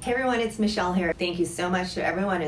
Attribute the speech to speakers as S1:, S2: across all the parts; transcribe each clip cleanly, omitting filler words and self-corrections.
S1: Hey everyone, it's Michelle here. Thank you so much to everyone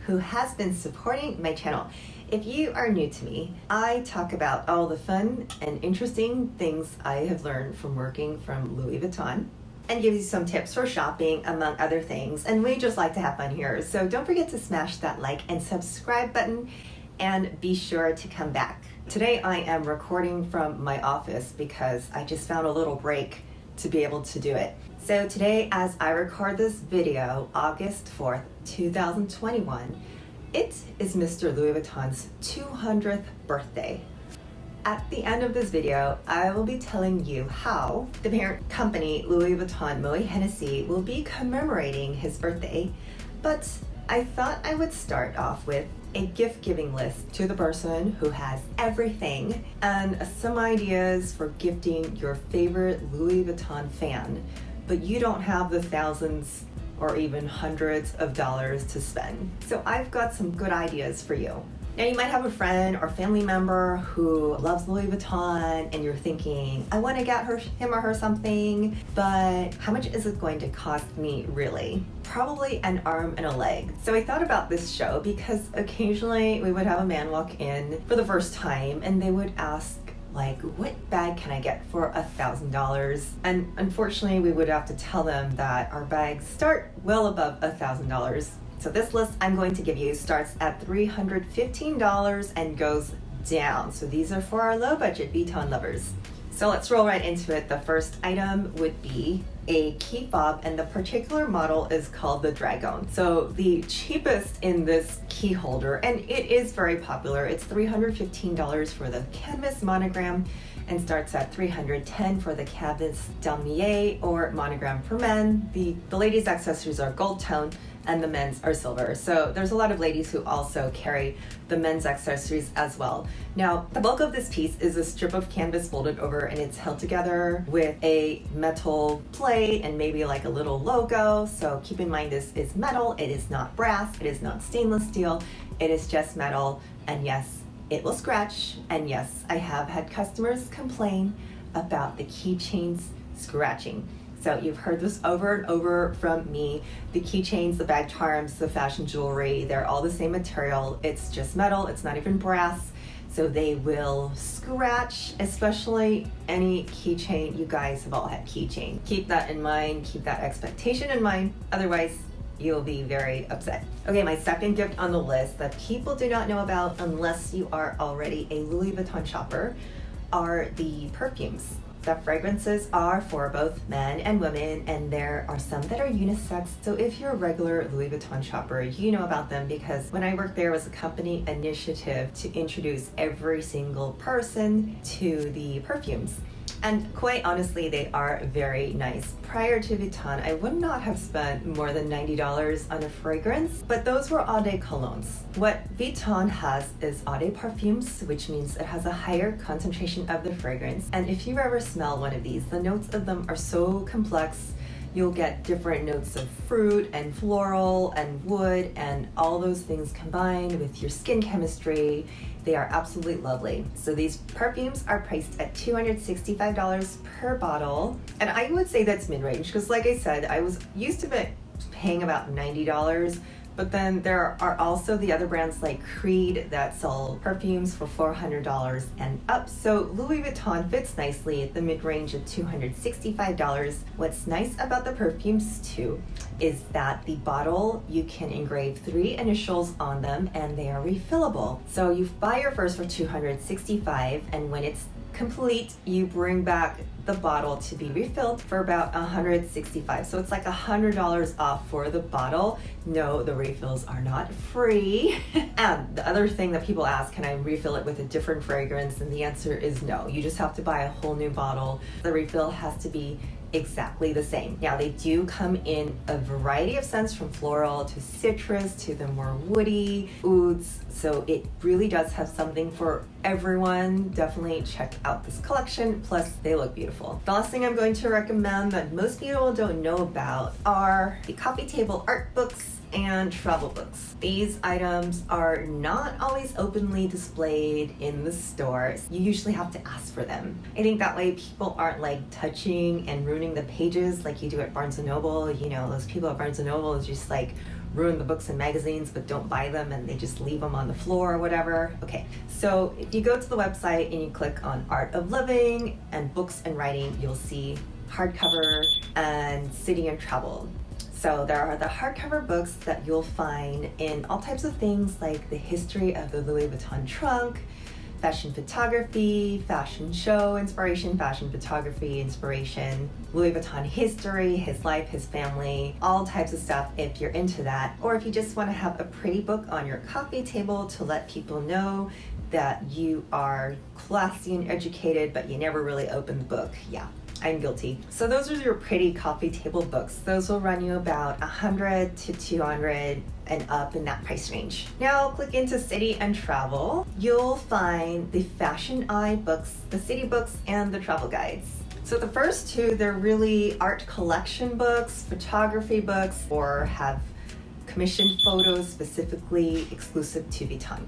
S1: who has been supporting my channel. If you are new to me, I talk about all the fun and interesting things I have learned from working from Louis Vuitton and give you some tips for shopping, among other things. And we just like to have fun here. So don't forget to smash that like and subscribe button and be sure to come back. Today I am recording from my office because I just found a little break to be able to do it. So today, as I record this video, August 4th, 2021, it is Mr. Louis Vuitton's 200th birthday. At the end of this video, I will be telling you how the parent company, Louis Vuitton Moet Hennessy, will be commemorating his birthday, but I thought I would start off with a gift-giving list to the person who has everything and some ideas for gifting your favorite Louis Vuitton fan, but you don't have the thousands or even hundreds of dollars to spend. So I've got some good ideas for you. Now you might have a friend or family member who loves Louis Vuitton and you're thinking, I want to get him or her something, but how much is it going to cost me really? Probably an arm and a leg. So I thought about this show because occasionally we would have a man walk in for the first time and they would ask, like, what bag can I get for $1,000? And unfortunately we would have to tell them that our bags start well above $1,000. So this list I'm going to give you starts at $315 and goes down. So these are for our low budget Vuitton lovers. So let's roll right into it. The first item would be a key fob, and the particular model is called the Dragon. So the cheapest in this key holder, and it is very popular, it's $315 for the canvas monogram and starts at $310 for the canvas damier or monogram for men. The ladies' accessories are gold tone and the men's are silver. So there's a lot of ladies who also carry the men's accessories as well. Now, the bulk of this piece is a strip of canvas folded over and it's held together with a metal plate and maybe like a little logo. So keep in mind this is metal, it is not brass, it is not stainless steel, it is just metal. And yes, it will scratch. And yes, I have had customers complain about the keychains scratching. So you've heard this over and over from me. The keychains, the bag charms, the fashion jewelry, they're all the same material. It's just metal, it's not even brass. So they will scratch, especially any keychain. You guys have all had keychain. Keep that in mind, keep that expectation in mind. Otherwise, you'll be very upset. Okay, my second gift on the list that people do not know about unless you are already a Louis Vuitton shopper are the perfumes. The fragrances are for both men and women, and there are some that are unisex. So if you're a regular Louis Vuitton shopper, you know about them because when I worked there, it was a company initiative to introduce every single person to the perfumes. And quite honestly, they are very nice. Prior to Vuitton, I would not have spent more than $90 on a fragrance, but those were eau de colognes. What Vuitton has is eau de parfums, which means it has a higher concentration of the fragrance. And if you ever smell one of these, the notes of them are so complex. You'll get different notes of fruit and floral and wood and all those things combined with your skin chemistry. They are absolutely lovely. So these perfumes are priced at $265 per bottle. And I would say that's mid-range because like I said, I was used to paying about $90. But then there are also the other brands like Creed that sell perfumes for $400 and up. So Louis Vuitton fits nicely at the mid-range of $265. What's nice about the perfumes too is that the bottle, you can engrave 3 initials on them and they are refillable. So you buy your first for $265 and when it's complete, you bring back the bottle to be refilled for about $165. So it's like $100 off for the bottle. No, the refills are not free. And the other thing that people ask, can I refill it with a different fragrance? And the answer is no. You just have to buy a whole new bottle. The refill has to be exactly the same. Now they do come in a variety of scents from floral to citrus to the more woody ouds, so it really does have something for everyone. Definitely check out this collection, plus they look beautiful. The last thing I'm going to recommend that most people don't know about are the coffee table art books and travel books. These items are not always openly displayed in the stores. You usually have to ask for them. I think that way people aren't like touching and ruining ruining the pages like you do at Barnes & Noble. You know, those people at Barnes & Noble is just like ruin the books and magazines but don't buy them and they just leave them on the floor or whatever. Okay, so if you go to the website and you click on Art of Living and Books and Writing, you'll see hardcover and City and Travel. So there are the hardcover books that you'll find in all types of things like the history of the Louis Vuitton trunk, fashion photography, fashion show inspiration, fashion photography inspiration, Louis Vuitton history, his life, his family, all types of stuff if you're into that. Or if you just want to have a pretty book on your coffee table to let people know that you are classy and educated, but you never really open the book. Yeah, I'm guilty. So those are your pretty coffee table books. Those will run you about $100 to $200 and up in that price range. Now click into City and Travel. You'll find the Fashion Eye books, the city books, and the travel guides. So the first two, they're really art collection books, photography books, or have commissioned photos specifically exclusive to Vuitton.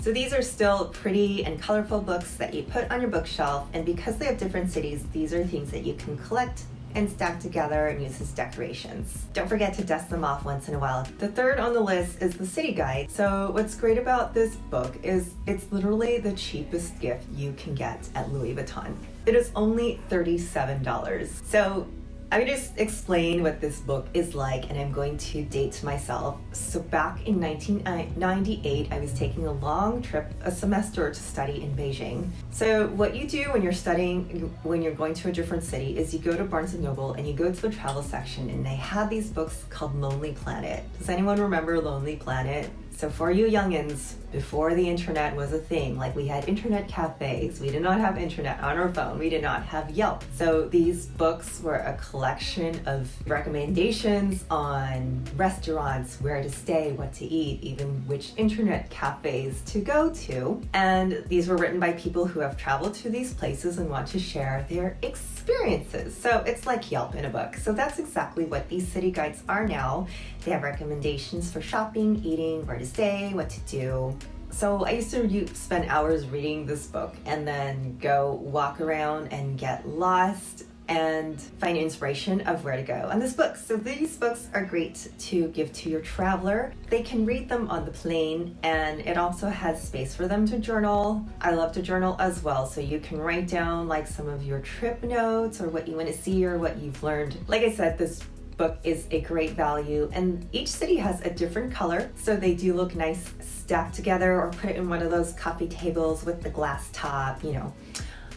S1: So these are still pretty and colorful books that you put on your bookshelf, and because they have different cities, these are things that you can collect and stack together and use as decorations. Don't forget to dust them off once in a while. The third on the list is the city guide. So what's great about this book is it's literally the cheapest gift you can get at Louis Vuitton. It is only $37. So I'm going to explain what this book is like, and I'm going to date myself. So back in 1998, I was taking a long trip, a semester, to study in Beijing. So what you do when you're studying, when you're going to a different city, is you go to Barnes & Noble and you go to the travel section, and they had these books called Lonely Planet. Does anyone remember Lonely Planet? So for you youngins, before the internet was a thing, like we had internet cafes, we did not have internet on our phone, we did not have Yelp. So these books were a collection of recommendations on restaurants, where to stay, what to eat, even which internet cafes to go to. And these were written by people who have traveled to these places and want to share their experiences. So it's like Yelp in a book. So that's exactly what these city guides are now. They have recommendations for shopping, eating, where to stay, what to do. So I used to spend hours reading this book and then go walk around and get lost and find inspiration of where to go on this book. So these books are great to give to your traveler. They can read them on the plane, and it also has space for them to journal. I love to journal as well, so you can write down like some of your trip notes or what you want to see or what you've learned. Like I said, this book is a great value, and each city has a different color, so they do look nice stacked together or put it in one of those coffee tables with the glass top, you know.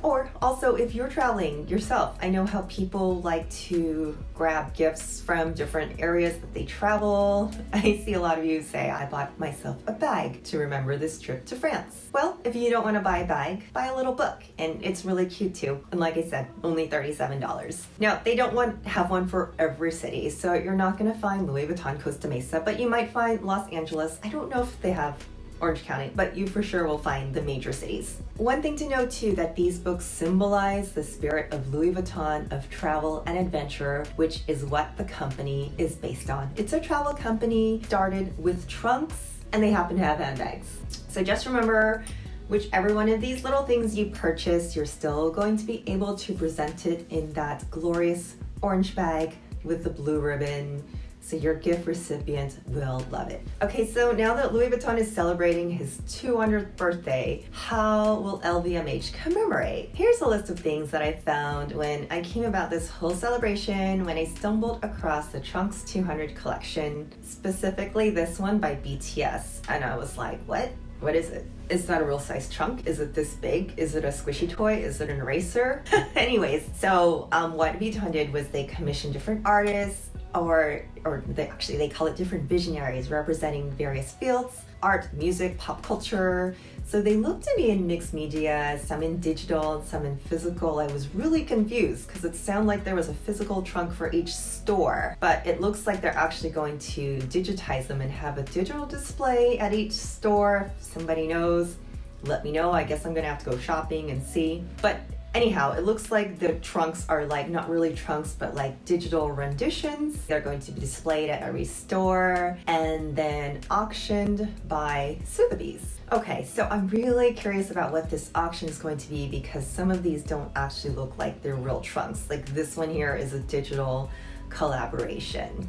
S1: Or also, if you're traveling yourself, I know how people like to grab gifts from different areas that they travel. I see a lot of you say, I bought myself a bag to remember this trip to France. Well, if you don't want to buy a bag, buy a little book, and it's really cute too. And like I said, only $37. Now, they don't have one for every city, so you're not going to find Louis Vuitton Costa Mesa, but you might find Los Angeles. I don't know if they have Orange County, but you for sure will find the major cities. One thing to know too, that these books symbolize the spirit of Louis Vuitton, of travel and adventure, which is what the company is based on. It's a travel company, started with trunks, and they happen to have handbags. So just remember, whichever one of these little things you purchase, you're still going to be able to present it in that glorious orange bag with the blue ribbon. So your gift recipient will love it. Okay, so now that Louis Vuitton is celebrating his 200th birthday, how will LVMH commemorate? Here's a list of things that I found when I came about this whole celebration, when I stumbled across the Trunks 200 collection, specifically this one by BTS. And I was like, what? What is it? Is that a real size trunk? Is it this big? Is it a squishy toy? Is it an eraser? Anyways, so what Vuitton did was they commissioned different artists, or they call it different visionaries representing various fields, art, music, pop culture. So they looked to be in mixed media, some in digital, some in physical. I was really confused because it sounded like there was a physical trunk for each store, but it looks like they're actually going to digitize them and have a digital display at each store. If somebody knows, let me know. I guess I'm gonna have to go shopping and see. But Anyhow, it looks like the trunks are like not really trunks, but like digital renditions. They're going to be displayed at every store and then auctioned by Sotheby's. Okay, so I'm really curious about what this auction is going to be because some of these don't actually look like they're real trunks. Like this one here is a digital collaboration.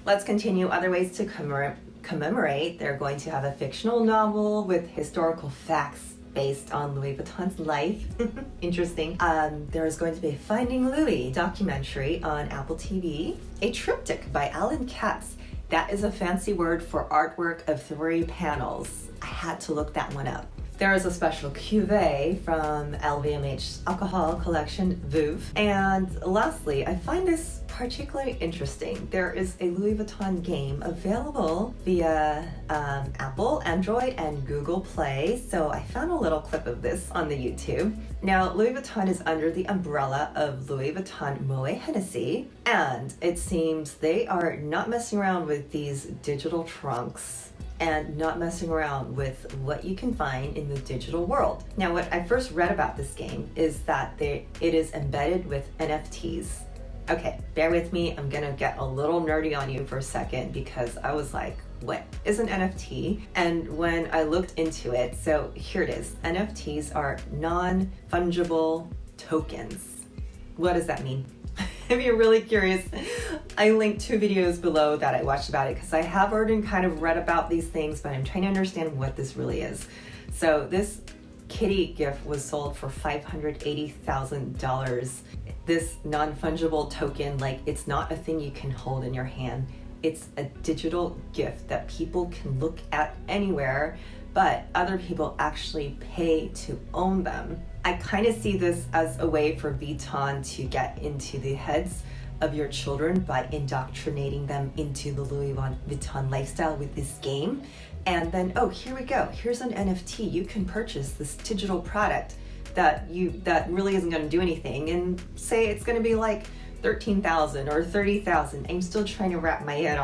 S1: Let's continue other ways to commemorate. They're going to have a fictional novel with historical facts based on Louis Vuitton's life. Interesting. There's going to be a Finding Louis documentary on Apple TV. A triptych by Alan Katz. That is a fancy word for artwork of 3 panels. I had to look that one up. There is a special cuvee from LVMH alcohol collection, VUITTON'S. And lastly, I find this particularly interesting. There is a Louis Vuitton game available via Apple, Android, and Google Play. So I found a little clip of this on the YouTube. Now, Louis Vuitton is under the umbrella of Louis Vuitton Moet Hennessy, and it seems they are not messing around with these digital trunks and not messing around with what you can find in the digital world. Now, what I first read about this game is that it is embedded with NFTs. Okay, bear with me, I'm gonna get a little nerdy on you for a second because I was like, what is an NFT? And when I looked into it, so here it is. NFTs are non-fungible tokens. What does that mean? If you're really curious, I linked 2 videos below that I watched about it because I have already kind of read about these things, but I'm trying to understand what this really is. So this kitty gift was sold for $580,000. This non-fungible token, like it's not a thing you can hold in your hand. It's a digital gift that people can look at anywhere, but other people actually pay to own them. I kind of see this as a way for Vuitton to get into the heads of your children by indoctrinating them into the Louis Vuitton lifestyle with this game. And then, oh, here we go. Here's an NFT. You can purchase this digital product that really isn't going to do anything, and say it's going to be like $13,000 or $30,000. I'm still trying to wrap my head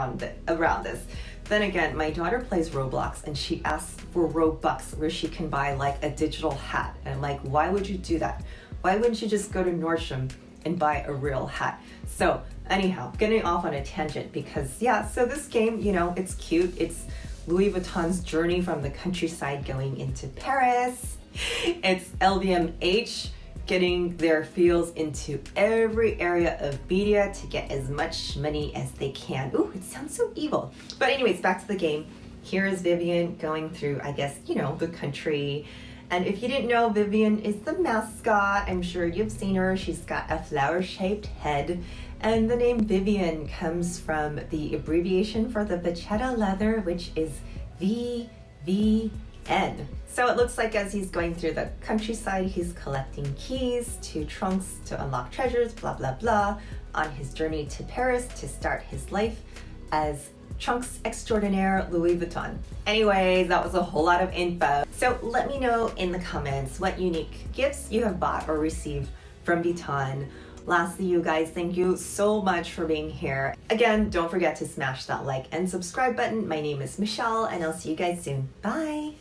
S1: around this. Then again, my daughter plays Roblox and she asks for Robux where she can buy like a digital hat. And I'm like, why would you do that? Why wouldn't you just go to Nordstrom and buy a real hat? So anyhow, getting off on a tangent because yeah, so this game, you know, it's cute. It's Louis Vuitton's journey from the countryside going into Paris. It's LVMH getting their feels into every area of media to get as much money as they can. Ooh, it sounds so evil. But anyways, back to the game. Here is Vivian going through, I guess, you know, the country. And if you didn't know, Vivian is the mascot. I'm sure you've seen her. She's got a flower-shaped head. And the name Vivian comes from the abbreviation for the Vachetta leather, which is VVN. So it looks like as he's going through the countryside, he's collecting keys to trunks to unlock treasures, blah, blah, blah, on his journey to Paris to start his life as trunks extraordinaire Louis Vuitton. Anyways, that was a whole lot of info. So let me know in the comments what unique gifts you have bought or received from Vuitton. Lastly, you guys, thank you so much for being here. Again, don't forget to smash that like and subscribe button. My name is Michelle, and I'll see you guys soon. Bye!